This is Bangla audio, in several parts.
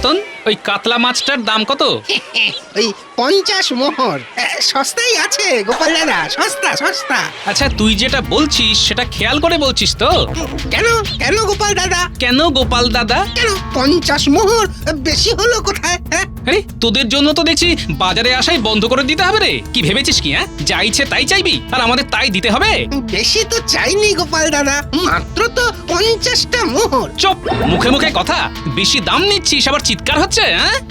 রতন, ওই কাতলা মাছটার দাম কত? ওই 50 মোহর। সস্তাই আছে গোপাল দাদা, সস্তা সস্তা। আচ্ছা, তুই যেটা বলছিস সেটা খেয়াল করে বলছিস তো? কেন কেন গোপাল দাদা? কেন গোপাল দাদা? কেন 50 মোহর বেশি হলো কোথায়? আরে তোদের জন্য তো দেখছি বাজারে আসাই বন্ধ করে দিতে হবে রে। কি ভেবেছিস কি? যা ইচ্ছে তাই চাইবি আর আমাদের তাই দিতে হবে? বেশি তো চাইনি গোপাল দাদা, মাত্র তো 50টা মোহর। চুপ, মুখে মুখে কথা। বেশি দাম নিচ্ছিস আবার চিৎকার হচ্ছে।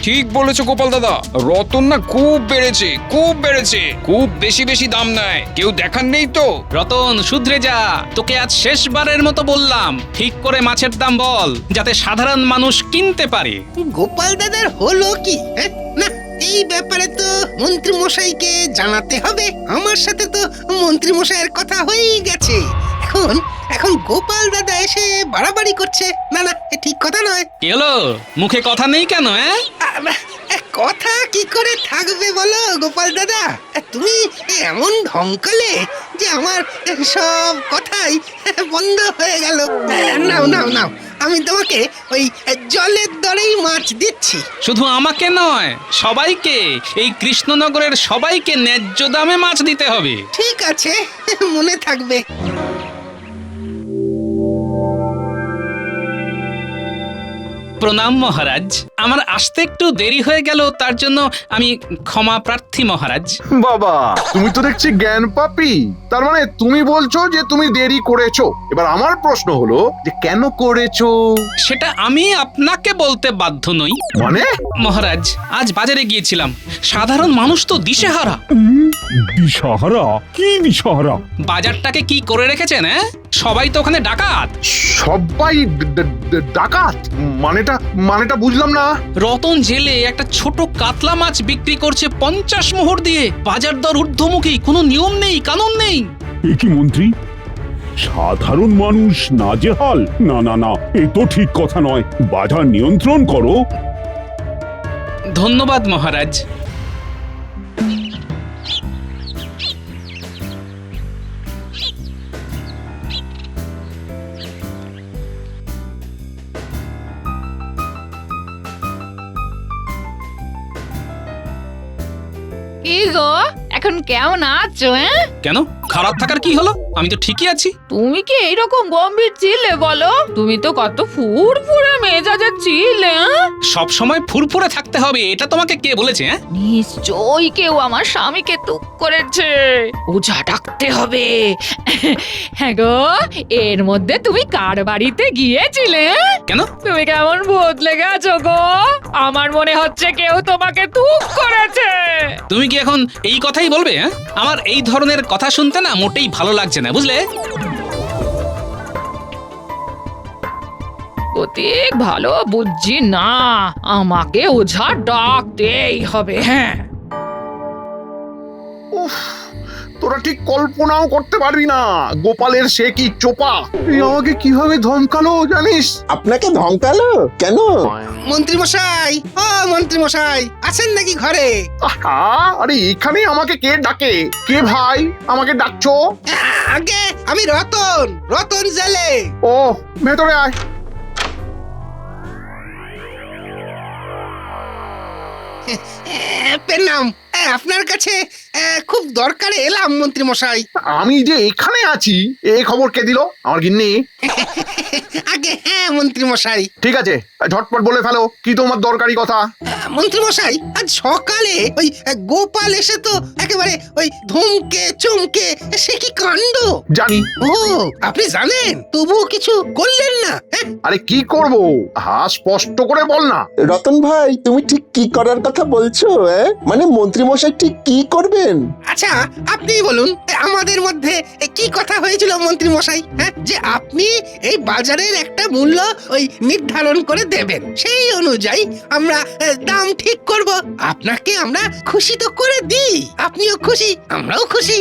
ঠিক বলেছো গোপাল দাদা, রতন না খুব বেড়েছে, খুব বেড়েছে, খুব বেশি বেশি দাম নেয়, কেউ দেখার নেই তো। রতন, শুধরে যা। তোকে আজ শেষবারের মতো বললাম, ঠিক করে মাছের দাম বল, যাতে সাধারণ মানুষ কিনতে পারে। গোপাল দাদার হলো কি? না, এই ব্যাপারে তো মন্ত্রী মশাইকে জানাতে হবে। আমার সাথে তো মন্ত্রী মশাইয়ের কথা হয়েই গেছে। এখন এখন গোপাল দাদা এসে বাড়াবাড়ি করছে। না না, এ ঠিক কথা নয়। কি হলো? মুখে কথা নেই কেন? কথা কি করে থাকবে বলো গোপাল দাদা? তুমি এমন ঢঙ্কালে যে আমার সব কথাই বন্ধ হয়ে গেল। নাও নাও নাও, আমি তোমাকে ওই জলের দরেই মাছ দিচ্ছি। শুধু আমাকে নয়, সবাইকে, এই কৃষ্ণনগরের সবাইকে ন্যায্য দামে মাছ দিতে হবে। ঠিক আছে, মনে থাকবে। প্রণাম মহারাজ, আমার আসতে একটু দেরি হয়ে গেল, তার জন্য আমি ক্ষমা প্রার্থী মহারাজ। বাবা, তুমি তো দেখছি জ্ঞান পাপী। তার মানে তুমি বলছো যে তুমি দেরি করেছো। এবার আমার প্রশ্ন হলো যে কেন করেছো? সেটা আমি আপনাকে বলতে বাধ্য নই। মানে? মহারাজ, আজ বাজারে গিয়েছিলাম, সাধারণ মানুষ তো দিশেহারা। দিশাহারা? কি দিশাহারা? বাজারটাকে কি করে রেখেছেন? সবাই তো ওখানে ডাকাত। সবাই ডাকাত? মানেটা বুঝলাম না। রতন জেলে একটা ছোট কাতলা মাছ বিক্রি করছে 50 মোহর দিয়ে। বাজার দর ঊর্ধ্বমুখী, কোনো নিয়ম নেই, কানুন নেই। এ কি মন্ত্রী, সাধারণ মানুষ নাজেহাল? না না না, এ তো ঠিক কথা নয়। বাজার নিয়ন্ত্রণ করো। ধন্যবাদ মহারাজ। কি গো, এখন কেমন আছো? কেন খারাপ থাকার কি হলো? আমি তো ঠিকই আছি। তুমি কি এইরকম গম্ভীর ছিলে বলো? তুমি তো কত ফুরফুরে মেজাজে ছিলে। সব সময় ফুরফুরে থাকতে হবে এটা তোমাকে কে বলেছে? নিশ্চয়ই কেউ আমার স্বামীকে তুক করেছে। ওঝা ডাকতে হবে। হ্যাঁ গো, এর মধ্যে তুমি কার বাড়িতে গিয়েছিলে? কেন? তুমি কেমন বদলে গেছো গো। আমার মনে হচ্ছে কেউ তোমাকে তুক করেছে। তুমি কি এখন এই কথাই বলবে? আমার এই ধরনের কথা শুনতে না মোটেই ভালো লাগছে না, বুঝলে? অধিক ভালো বুঝছি না, আমাকে ওঝা ডাকতেই হবে। হ্যাঁ, উফ, তোরা ঠিক কল্পনাও করতে পারবি না গোপালের সে কি চোপা। এই আমাকে কিভাবে ধমকালো জানিস? আপনাকে ধমকালো কেন? মন্ত্রী মশাই, ও মন্ত্রী মশাই, আছেন নাকি ঘরে? আহা, আরে এখানে আমাকে কে ডাকে? কে ভাই আমাকে ডাকছো? আগে আমি রতন, রতন জেলে। ও, ভেতরে আয়। প্রণাম। আপনার কাছে খুব দরকারে এলাম মন্ত্রী মশাই। আমি যে এখানে আছি এই খবর কে দিল? আমার গিন্নি। আগে হ্যাঁ মন্ত্রী মশাই। ঠিক আছে, ঝটপট বলে ফেলো, কি তোমার দরকারি কথা? মন্ত্রী মশাই, আজ সকালে ওই গোপাল এসে তো একেবারে ওই ধমকে চমকে, সে কি কাণ্ড। জানি। ও, আপনি জানেন, তবুও কিছু করলেন না? আরে কি করব? হ্যাঁ, স্পষ্ট করে বল না। রতন ভাই, তুমি ঠিক কি করার কথা বলছো? মানে মন্ত্রী মশাই ঠিক কি করবেন? আচ্ছা, আপনি বলুন, আমাদের মধ্যে কি কথা হয়েছিল মন্ত্রী মশাই? যে আপনি এই বাজারের একটা মূল্য ওই নির্ধারণ করে দেবেন, সেই অনুযায়ী আমরা দাম ঠিক করব। আপনাকে আমরা খুশি তো করে দিই, আপনিও খুশি, আমরাও খুশি।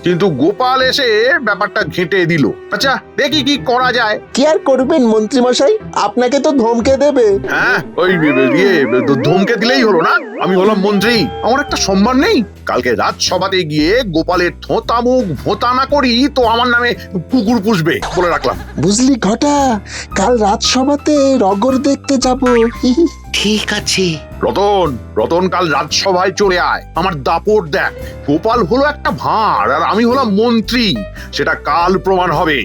কিন্তু গোপাল এসে ব্যাপারটা ঘেঁটে দিল। আচ্ছা, দেখি কি করা যায়। কি আর করবেন মন্ত্রী মশাই, আপনাকে তো ধমকে দেবে। হ্যাঁ, ওই ধমকে দিলেই হলো না? আমি হলাম মন্ত্রী, আমার একটা সম্মান নেই? কালকে রাজসভাতে গিয়ে গোপালের থোঁতা মুখ ভোঁতা না করি তো আমার নামে কুকুর পুষবে বলে রাখলাম। বুঝলি ঘটা, কাল রাজসভাতে রগর দেখতে যাব। ঠিক আছে। রতন রতন কাল রাজসভায় চলে আয়, আমার দাপট দেখ। গোপাল হলো একটা ভাঁড় আর আমি হলাম মন্ত্রী, সেটা কাল প্রমাণ হবে।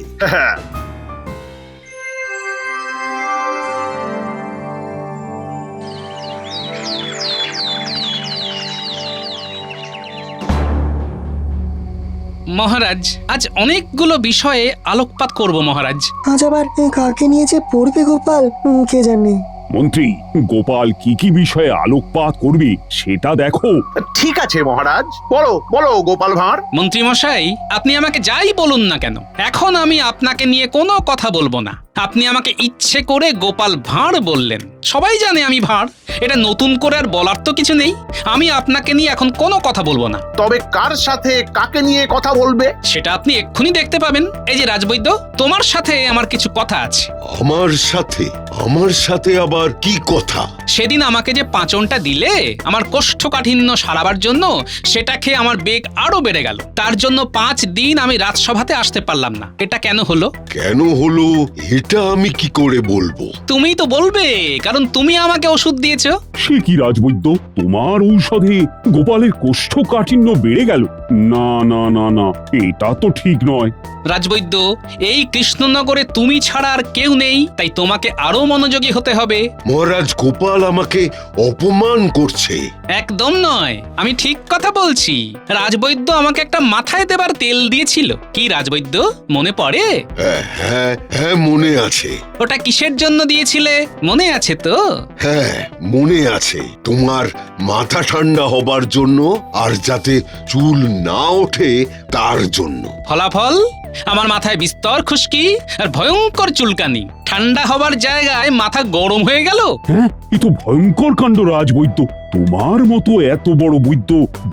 মহারাজ, আজ অনেকগুলো বিষয়ে আলোকপাত করব মহারাজ। আজ আবার কাকে নিয়ে যে পড়বে গোপাল, কে জানে। মন্ত্রী, গোপাল কি কি বিষয়ে আলোকপাত করবে সেটা দেখো। ঠিক আছে মহারাজ, বলো বলো গোপাল ভাঁড়। মন্ত্রী মশাই, আপনি আমাকে যাই বলুন না কেন, এখন আমি আপনাকে নিয়ে কোনো কথা বলবো না। আপনি আমাকে ইচ্ছে করে গোপাল ভাঁড় বললেন, সবাই জানে আমি ভাঁড়, এটা নতুন করে আর বলার তো কিছু নেই। আমি আপনাকে নিয়ে এখন কোনো কথা বলবো না। তবে কার সাথে কাকে নিয়ে কথা বলবে? সেটা আপনি এক্ষুনি দেখতে পাবেন। এই যে রাজবৈদ্য, তোমার সাথে আমার কিছু কথা আছে। আমার সাথে আবার কি কথা? সেদিন আমাকে যে পাঁচনটা দিলে আমার কোষ্ঠকাঠিন্য সারাবার জন্য, সেটা খেয়ে আমার বেগ আরো বেড়ে গেল। তার জন্য 5 দিন আমি রাজসভাতে আসতে পারলাম না। এটা কেন হলো? কেন হলো এটা আমি কি করে বলবো? তুমি তো বলবে, কারণ তুমি আমাকে ওষুধ দিয়েছো। সে কি রাজবৈদ্য, তোমার ঔষধে গোপালের কোষ্ঠকাঠিন্য বেড়ে গেল? না না না না, এটা তো ঠিক নয়। রাজবৈদ্য, এই কৃষ্ণনগরে তুমি ছাড়া আর কেউ নেই, তাই তোমাকে আরো মনোযোগী হতে হবে। মহারাজ, গোপাল আমাকে অপমান করছে। একদম নয়, আমি ঠিক কথা বলছি। রাজবৈদ্য আমাকে একটা মাথায় দেবার তেল দিয়েছিল। কি রাজবৈদ্য, মনে পড়ে? হ্যাঁ মনে আছে। ওটা কিসের জন্য দিয়েছিলে, মনে আছে তো? হ্যাঁ মনে আছে, তোমার মাথা ঠান্ডা হবার জন্য, আর যাতে চুল না ওঠে তার জন্য। ফলাফল, আমার মাথায় বিস্তর খুশকি আর ভয়ঙ্কর চুলকানি। ঠান্ডা হবার জায়গায় মাথা গরম হয়ে গেল। হ্যাঁ, এ তো ভয়ঙ্কর কাণ্ড রাজবৈদ্য। তোমার মতো এত বড় বৈদ্য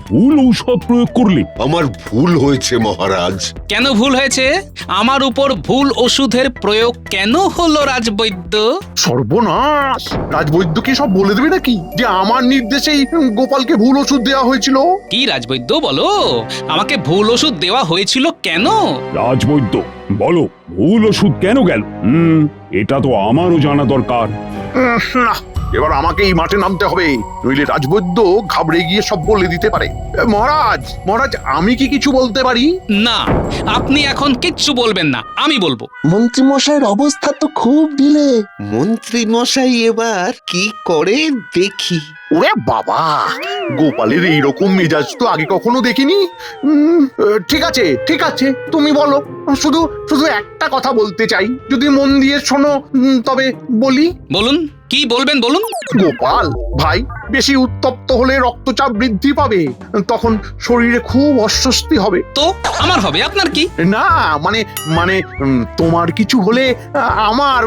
ভুল ঔষধ প্রয়োগ করলে। আমার ভুল হয়েছে মহারাজ। কেন ভুল হয়েছে? আমার উপর ভুল ওষুধের প্রয়োগ কেন হলো রাজবৈদ্য? সর্বনাশ! রাজবৈদ্য কি সব বলে দেবে নাকি যে আমার নির্দেশেই গোপালকে ভুল ওষুধ দেওয়া হয়েছিল? কি রাজবৈদ্য, বলো, আমাকে ভুল ওষুধ দেওয়া হয়েছিল কেন? রাজবৈদ্য বলো, ভুল ওষুধ কেন গেল? এটা তো আমারও জানা দরকার। না, এবার আমাকেই মাঠে নামতে হবে, নইলে রাজবৈদ্য ঘাবড়ে গিয়ে সব বলে দিতে পারে। মহারাজ আমি কি কিছু বলতে পারি? না, আপনি এখন কিচ্ছু বলবেন না, আমি বলবো। মন্ত্রী মশাইয়ের অবস্থা তো খুব ঢিলে। মন্ত্রী মশাই এবার কি করে দেখি। ওরে বাবা, গোপালের এইরকম মেজাজ তো আগে কখনো দেখিনি। ঠিক আছে তুমি বলো। শুধু একটা কথা বলতে চাই, যদি মন দিয়ে শোনো তবে বলি। বলুন, কি বলবেন বলুন। গোপাল ভাই বেশি উত্তপ্ত হলে রক্তচাপ বৃদ্ধি পাবে, তখন শরীরে খুব অস্বস্তি হবে। তো আমার হবে, আপনার কি? না মানে তোমার কিছু হলে আমার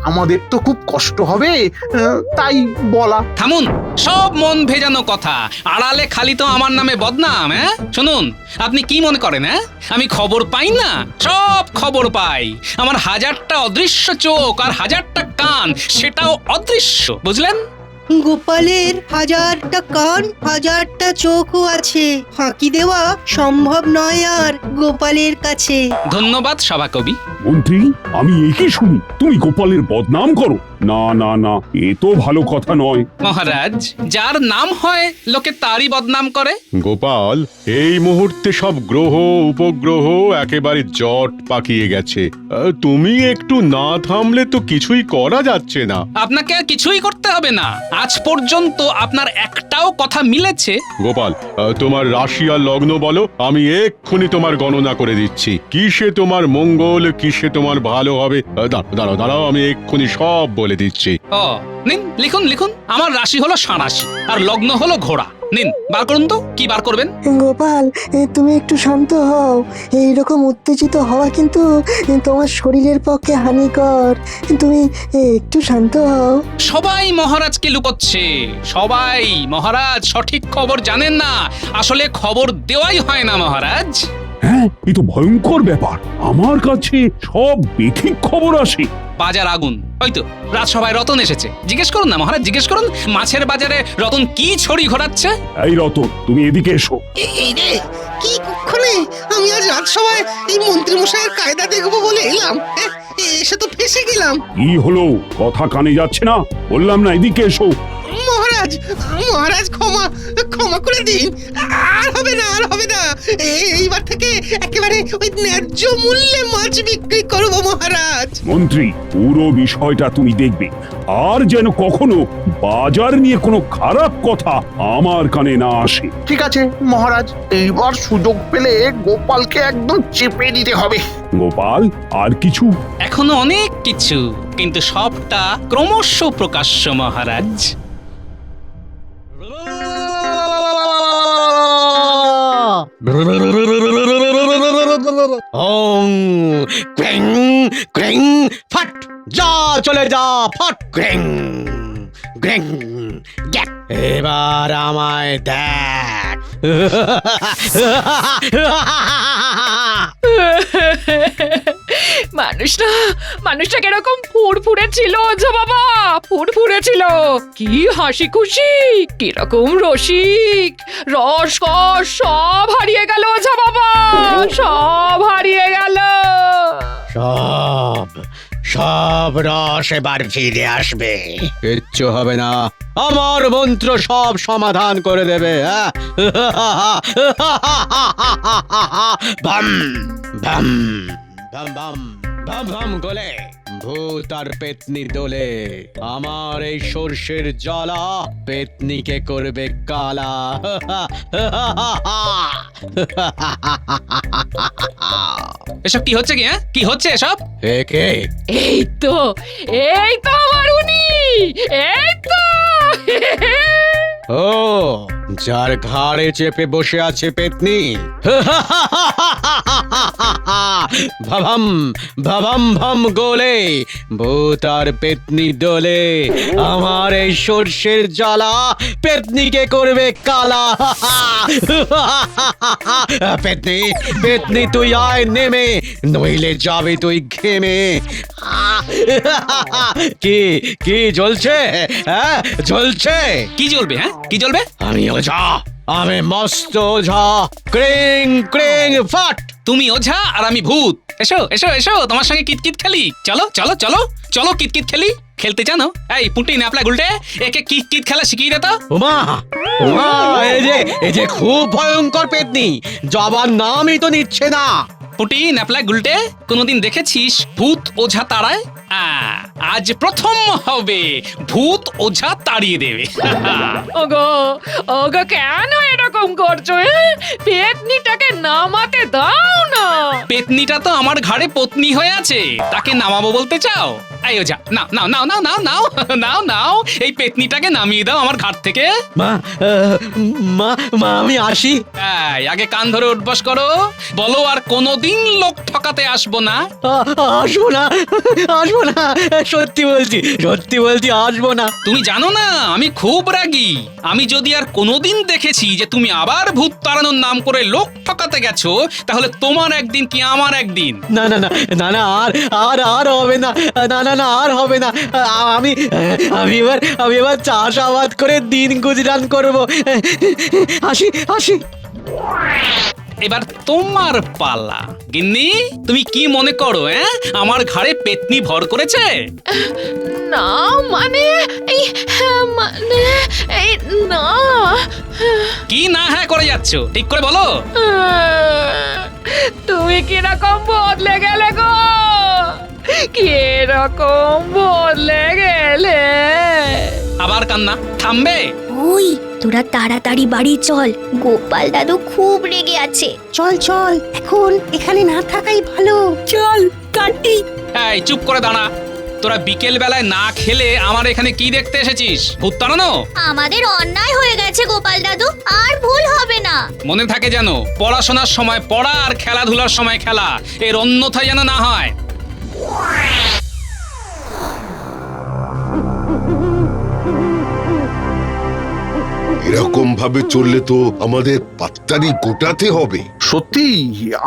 আমাদের তো খুব কষ্ট হবে, তাই বলা। থামুন, সব মন ভেজানো কথা, আড়ালে খালি তো আমার নামে বদনাম। হ্যাঁ শুনুন, আপনি কি মনে করেন আমি খবর পাই না? সব খবর পাই। আমার 1000টা অদৃশ্য চোখ আর 1000টা কান, সেটাও অদৃশ্য, বুঝলেন? গোপালের 1000টা কান 1000টা চোখও আছে, ফাঁকি দেওয়া সম্ভব নয় আর গোপালের কাছে। ধন্যবাদ সভাকবি। মন্ত্রী, আমি একই শুনি তুমি গোপালের বদনাম করো। না না না, এ তো ভালো কথা নয়। মহারাজ, যার নাম হয় লোকে তারই বদনাম করে। গোপাল, এই মুহূর্তে সব গ্রহ উপগ্রহ একেবারে জট পাকিয়ে গেছে। তুমি একটু না থামলে তো কিছুই করা যাচ্ছে না। আপনাকে আর কিছুই করতে হবে না। আজ পর্যন্ত আপনার একটাও কথা মিলেছে? গোপাল, তোমার রাশি আর লগ্ন বলো, আমি এক্ষুনি তোমার গণনা করে দিচ্ছি। কিসে তোমার মঙ্গল, কিসে তোমার ভালো হবে। দাঁড়াও, আমি এক্ষুনি সব বলে দিচ্ছি। নিন, লিখুন। আমার রাশি হলো ষাঁড়াশি আর লগ্ন হলো ঘোড়া। নিন, বার করুন তো, কি বার করবেন? গোপাল, তুমি একটু শান্ত হও। এইরকম উত্তেজিত হওয়া কিন্তু তোমার শরীরের পক্ষে হানিকর। তুমি একটু শান্ত হও। সবাই মহারাজকে লুকোচ্ছে। সবাই মহারাজ সঠিক খবর জানেন না। আসলে খবর দেওয়াই হয় না মহারাজ। হ্যাঁ, এ তো ভয়ঙ্কর ব্যাপার। আমার কাছে সব বেঠিক খবর আসে। বাজার আগুন, হয়তো রাজসভায় রতন এসেছে। জিজ্ঞেস করুন না মহারাজ, জিজ্ঞেস করুন মাছের বাজারে রতন কি ছড়ি ঘোরাচ্ছে। এই রতন, তুমি এদিকে এসো। এই রে, কি কুক্ষণে আমি আজ রাজসভায় এই মন্ত্রী মশাইয়ের কায়দা দেখবো বলে এলাম। এসে তো ফেসে গেলাম। কি হলো, কথা কানে যাচ্ছে না? বললাম না এদিকে এসো। মহারাজ, মহারাজ ক্ষমা ক্ষমা করে দিন। আর হবে না, আর হবে না। এইবার থেকে একেবারে ওই ন্যায্য মূল্যে মাছ বিক্রি করব মহারাজ। মন্ত্রী, পুরো বিষয়টা তুমি দেখবে, আর যেন কখনো বাজার নিয়ে কোনো খারাপ কথা আমার কানে না আসে। ঠিক আছে মহারাজ, এইবার সুযোগ পেলে গোপালকে একদম চেপে দিতে হবে। গোপাল, আর কিছু? এখনো অনেক কিছু, কিন্তু সবটা ক্রমশ প্রকাশ্য মহারাজ। ওং ক্রেং ক্রেং ফট, যা চলে যা ফট ক্রেং ক্রেং গ্যাক। এবার আমায় দেখ। মানুষটা কিরকম ফুরফুরে ছিল ওঝা বাবা, ফুরফুরে ছিল। কি হাসি খুশি, কিরকম রসিক, রস কস সব হারিয়ে গেল ওঝা বাবা, সব হারিয়ে গেল। সব সব রস এবার ফিরে আসবে, কিচ্ছু হবে না। আমার মন্ত্র সব সমাধান করে দেবে। বাম বাম বাম বাম বাম বাম গোলে ভূত আর পেতনি দোলে। আমার এই সর্ষের জ্বালা পেতনিকে করবে কালা। এসব কি হচ্ছে কি? কি হচ্ছে এসব? একে এই তো আমার উনি, এই তো। ও, যার ঘাড়ে চেপে বসে আছে পেতনি। ভাবাম ভাবাম ভাম গোলে ভূত আর পেতনি দোলে। আমার এই সর্ষের জ্বালা পেতনিকে করবে কালা। পেতনি পেতনি তুই আয় নেমে, নইলে যাবে তুই ঘেমে। কি কি জ্বলছে? হ্যাঁ জ্বলছে। কি জ্বলবে? হ্যাঁ কি জ্বলবে? আমি ওঝা, আমি মস্ত ওঝা। ক্রিং ক্রিং ফট। তুমি ওঝা আর আমি ভূত। এসো এসো এসো, তোমার সঙ্গে কিতকিত খেলি। চলো চলো চলো চলো কিতকিত খেলি। খেলতে জানো? এই পুঁটি ন্যাপলা গুলটে, একে কিতকিত খেলা শিখিয়ে দে তো। উমা উমা, এই যে খুব ভয়ঙ্কর পেতনি, যাবার নামই তো নিচ্ছে না। পুঁটি ন্যাপলা গুলটে, কোনোদিন দেখেছিস ভূত ওঝা তাড়ায়? আজ প্রথম হবে ভূত ওঝা তাড়িয়ে দেবে। ওগো ওগো, কেন এরকম করছো? পেতনিটাকে নামাতে দাও না। পেতনিটা তো আমার ঘাড়ে পত্নী হয়ে আছে, তাকে নামাবো বলতে চাও? এই ওঝা, নাও নাও নাও নাও নাও নাও নাও নাও, এই পেতনিটাকে নামিয়ে দাও আমার ঘাট থেকে। মা মা মা, আমি আসি। আগে কান ধরে উঠবস করো, বলো আর কোনোদিন লোক ঠকাতে আসবো না। আসবো না, আসবো না, সত্যি বলছি, সত্যি বলছি, আসবো না। তুমি জানো না আমি খুব রাগী। আমি যদি আর কোনোদিন দেখেছি যে তুমি আবার ভূত তাড়ানোর নাম করে লোক ঠকাতে গেছো, তাহলে তোমার একদিন কি আমার একদিন। না না না না না, আর আর আর হবে না, না না না, আর হবে না। আমি আমি এবার চাষাবাদ করে দিন গুজরান করবো। আসি আসি। এবার তোমার পালা। গিন্নি, তুমি কি মনে করো? আমার ঘাড়ে পেতনি ভর করেছে? না মানে এই না। কি না হ্যাঁ করে যাচ্ছ, ঠিক করে বলো। তুমি কিরকম বদলে গেলে গো, কিরকম বদলে গেলে। আবার কান্না থামবে? ওই তোরা তাড়াতাড়ি বাড়ি চল, গোপাল দাদু খুব রেগে আছে। চল চল, এখন এখানে না থাকাই ভালো। চল কাটি। এই চুপ করে দাঁড়া। তোরা বিকেল বেলায় না খেলে আমার এখানে কি দেখতে এসেছিস? ভূত তাড়ানো? আমাদের অন্যায় হয়ে গেছে গোপাল দাদু, আর ভুল হবে না। মনে থাকে যেন, পড়াশোনার সময় পড়া আর খেলাধুলার সময় খেলা, এর অন্যথা যেন না হয়। এরকম ভাবে চললে তো আমাদের পাত্তারি গোটাতে হবে। সত্যি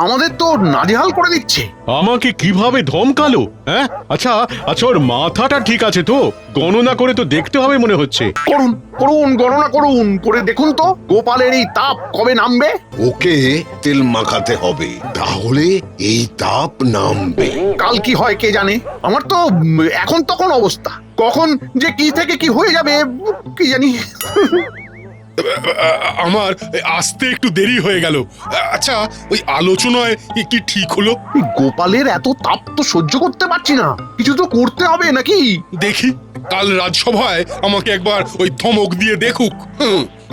আমাদের তো নাজেহাল করে দিচ্ছে। আমাকে কিভাবে ধমকালো? হ্যাঁ, আচ্ছা আচ্ছা, ওর মাথাটা ঠিক আছে তো? গণনা করে তো দেখতে হবে মনে হচ্ছে। করুন করুন, গণনা করুন, করে দেখুন তো গোপালের এই তাপ কবে নামবে। ওকে তেল মাখাতে হবে, তাহলে এই তাপ নামবে। কাল কি হয় কে জানে। আমার তো এখন তখন অবস্থা, কখন যে কি থেকে কি হয়ে যাবে কি জানি। আমার আসতে একটু দেরি হয়ে গেল। আচ্ছা, ওই আলোচনায় কি ঠিক হলো? গোপালের এত তাপ তো সহ্য করতে পারছি না, কিছু তো করতে হবে নাকি। দেখি, কাল রাজসভায় আমাকে একবার ওই ধমক দিয়ে দেখুক।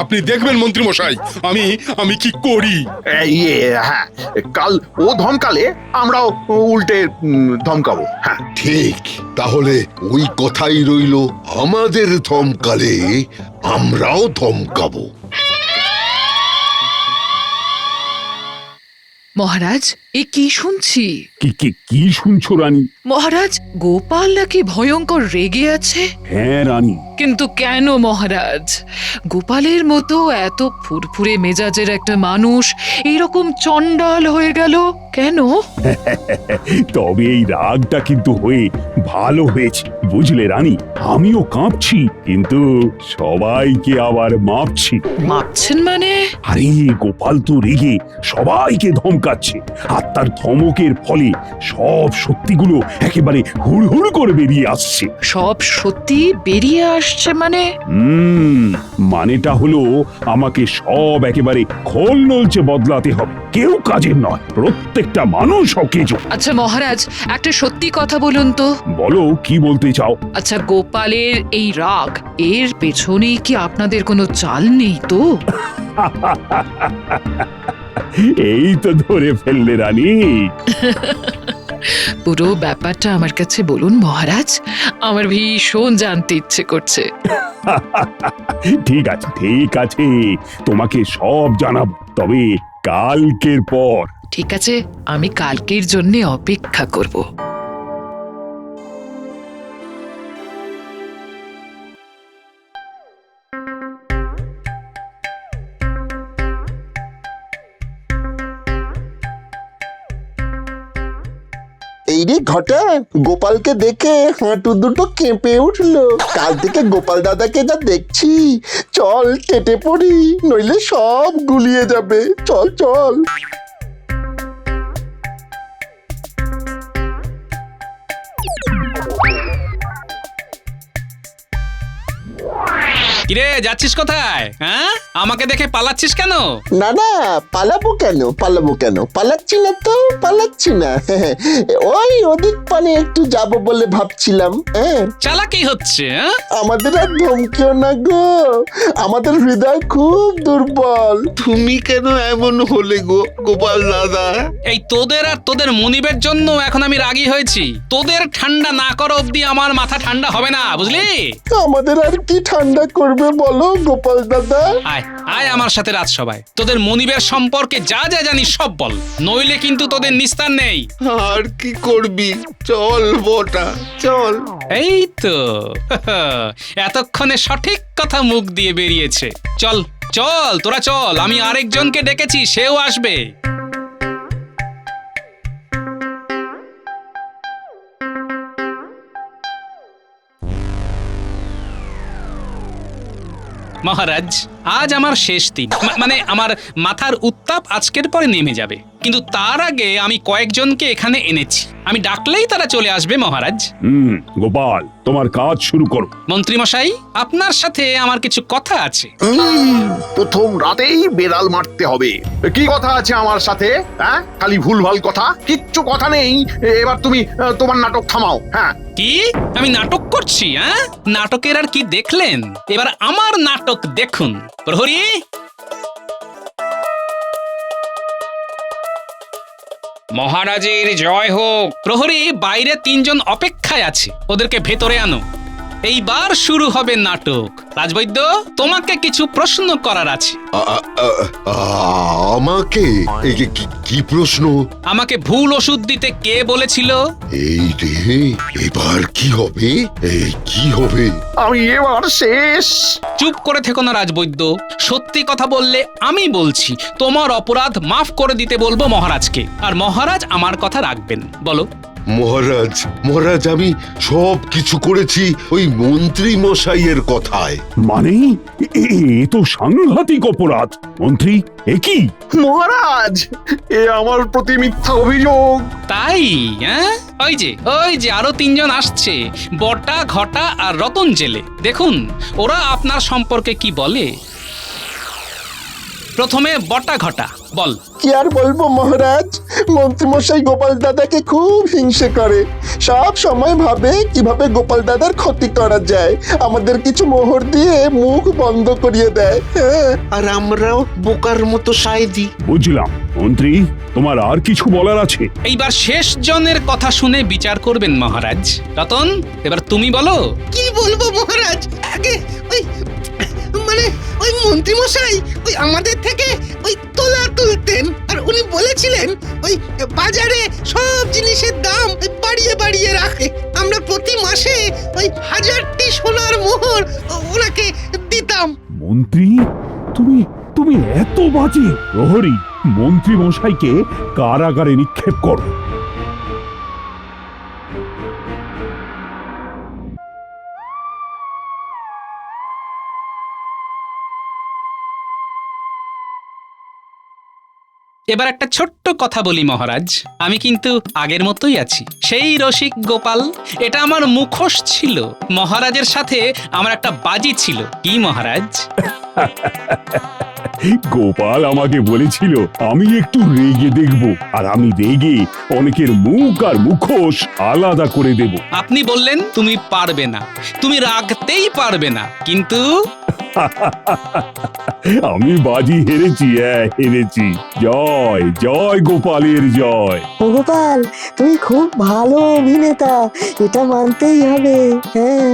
আপনি দেখবেন মন্ত্রী মশাই আমি কি করি। হ্যাঁ, কাল ও ধমকালে আমরাও উল্টে ধমকাবো। হ্যাঁ ঠিক, তাহলে ওই কথাই রইলো, আমাদের ধমকালে আমরাও ধমকাবো। মহারাজ, এ কি শুনছি? কি শুনছো রানী? মহারাজ, গোপাল নাকি ভয়ঙ্কর রেগে আছে। হ্যাঁ রানী। কিন্তু কেন মহারাজ? গোপালের মতো এত ফুরফুরে মেজাজের একটা মানুষ এইরকম চণ্ডাল হয়ে গেল কেন? তবে এই রাগটা কিন্তু হয়ে ভালো হয়েছে, বুঝলে রানী। আমিও কাঁপছি, কিন্তু সবাইকে আবার মাপছি। মাপছেন মানে? আরে গোপাল তো রেগে সবাইকে ধমকাচ্ছে, আর তার ধমকের ফলে সব সত্যিগুলো একেবারে হুড়হুড় করে বেরিয়ে আসছে। সব সত্যি বেরিয়ে আসছে মানে? মানেটা হলো আমাকে সব একেবারে খোল নলচে বদলাতে হবে। কেউ কাজের নয়, প্রত্যেকটা মানুষ অকেজো। আচ্ছা মহারাজ, একটা সত্যি কথা বলুন তো। বলো, কি বলতে চাও? আচ্ছা, গোপালের এই রাগ, এর পেছনে কি আপনাদের কোনো চাল নেই তো? এই তো ধরে ফেললে রানী। পুরো ব্যাপারটা আমার কাছে বলুন মহারাজ, আমার ভীষণ জানতে ইচ্ছে করছে। ঠিক আছে ঠিক আছে, তোমাকে সব জানাবো, তবে কালকের পর। ঠিক আছে, আমি কালকের জন্য অপেক্ষা করব। এই রে ঘটা, গোপালকে দেখে হাঁটু দুটো কেঁপে উঠলো। কাল থেকে গোপাল দাদাকে যা দেখছি, চল কেটে পড়ি, নইলে সব গুলিয়ে যাবে। চল চল। কিরে, যাচ্ছিস কোথায়? হ্যাঁ, আমাকে দেখে পালাচ্ছিস কেন? না না, পালাবো কেন পালাচ্ছি না তো, পালাচ্ছি না। ওই ওদিক পানে একটু যাব বলে ভাবছিলাম। হ্যাঁ, চালাকি হচ্ছে। আমাদের আর ধমকিও না গো, আমাদের হৃদয় খুব দুর্বল। তুমি কেন এমন হলে গো গোপাল দাদা? এই তোদের আর তোদের মনিবের জন্য এখন আমি রাগী হয়েছি। তোদের ঠান্ডা না করা অব্দি আমার মাথা ঠান্ডা হবে না, বুঝলি? আমাদের আর কি ঠান্ডা করবে বলো গোপাল দাদা? আয় আয় আমার সাথে রাজসভায়, তোদের মনিবের সম্পর্কে যা যা জানিস সব বল, নইলে কিন্তু তোদের নিস্তার নেই। আর কি করবি, চল বটা চল। এই তো এতক্ষণে সঠিক কথা মুখ দিয়ে বেরিয়েছে। চল চল, তোরা চল, আমি আরেকজনকে ডেকেছি, সেও আসবে। মহারাজ, আজ আমার শেষ দিন, মানে আমার মাথার উত্তাপ আজকের পরে নেমে যাবে, কিন্তু তার আগে আমি কয়েকজনকে এখানে এনেছি। আমি ডাকলেই তারা চলে আসবে মহারাজ। গোপাল, তোমার কাজ শুরু করো। মন্ত্রী মশাই, আপনার সাথে আমার কিছু কথা আছে। প্রথম রাতেই বেড়াল মারতে হবে। কি কথা আছে আমার সাথে? হ্যাঁ, খালি ভুলভাল কথা, কিচ্ছু কথা নেই। এবার তুমি তোমার নাটক থামাও। হ্যাঁ, কি আমি নাটক করছি? হ্যাঁ, নাটকের আর কি দেখলেন? এবার আমার নাটক দেখুন। প্রহরী, মহারাজের জয় হোক। প্রহরী, বাইরে 3 জন অপেক্ষায় আছে, ওদেরকে ভেতরে আনো। এইবার শুরু হবে নাটক। রাজবৈদ্য, তোমাকে কিছু প্রশ্ন করার আছে। আমাকে কি প্রশ্ন? আমাকে ভুল ওষুধ দিতে কে বলেছিল? এই রে, এবার কি হবে? কি হবে? আমি এবার শেষ। চুপ করে থেকো না রাজবৈদ্য। সত্যি কথা বললে আমি বলছি তোমার অপরাধ মাফ করে দিতে বলবো মহারাজকে, আর মহারাজ আমার কথা রাখবেন। বলো। মহারাজ, আমি সব কিছু করেছি ওই মন্ত্রী মশাইয়ের কথায়। মানে এ তো সাংঘাতিক অপরাধ। মন্ত্রী, এ কি? মহারাজ, এ আমার প্রতি মিথ্যা অভিযোগ। তাই? হ্যাঁ, ওই যে আরো তিনজন আসছে, বটা, ঘটা আর রতন জেলে। দেখুন ওরা আপনার সম্পর্কে কি বলে। প্রথমে বটা ঘটা, বল। কি আর বলবো মহারাজ, মন্ত্রীমশাই গোপাল দাদাকে খুব হিংসে করে। সব সময় ভাবে কিভাবে গোপাল দাদার ক্ষতি করা যায়, আমাদের কিছু মোহর দিয়ে মুখ বন্ধ করিয়ে দেয়। আর আমরাও বোকার মতো সায় দিই। বুঝলাম। মন্ত্রী, তোমার আর কিছু বলার আছে? এইবার শেষ জনের কথা শুনে বিচার করবেন মহারাজ। রতন, এবার তুমি বলো। কি বলবো মহারাজ, আগে ওই মন্ত্রী মশাই ওই আমাদের থেকে ওই তোলা তুলতেন, আর উনি বলেছিলেন ওই বাজারে সব জিনিসের দাম বাড়িয়ে বাড়িয়ে রাখে। আমরা প্রতি মাসে ওই 1000টি সোনার মোহর ওনাকে দিতাম। মন্ত্রী, তুমি এত বাজে! প্রহরী, মন্ত্রী মশাইকে কারাগারে নিক্ষেপ করো। এবার একটা ছোট্ট কথা বলি মহারাজ, আমি কিন্তু আগের মতোই আছি, সেই রসিক গোপাল। এটা আমার মুখোশ ছিল। মহারাজের সাথে আমার একটা বাজি ছিল। কি মহারাজ? গোপাল আমাকে বলেছিল আমি একটু রেগে দেখব, আর আমি রেগে অনেকের মুখ আর মুখোশ আলাদা করে দেব। আপনি বললেন তুমি পারবে না, তুমি রাখতেই পারবে না, কিন্তু আমি বাজি হেরেছি, হেরেছি। জয় জয় গোপালের জয়। ও গোপাল, তুমি খুব ভালো অভিনেতা, এটা মানতেই হবে। হ্যাঁ,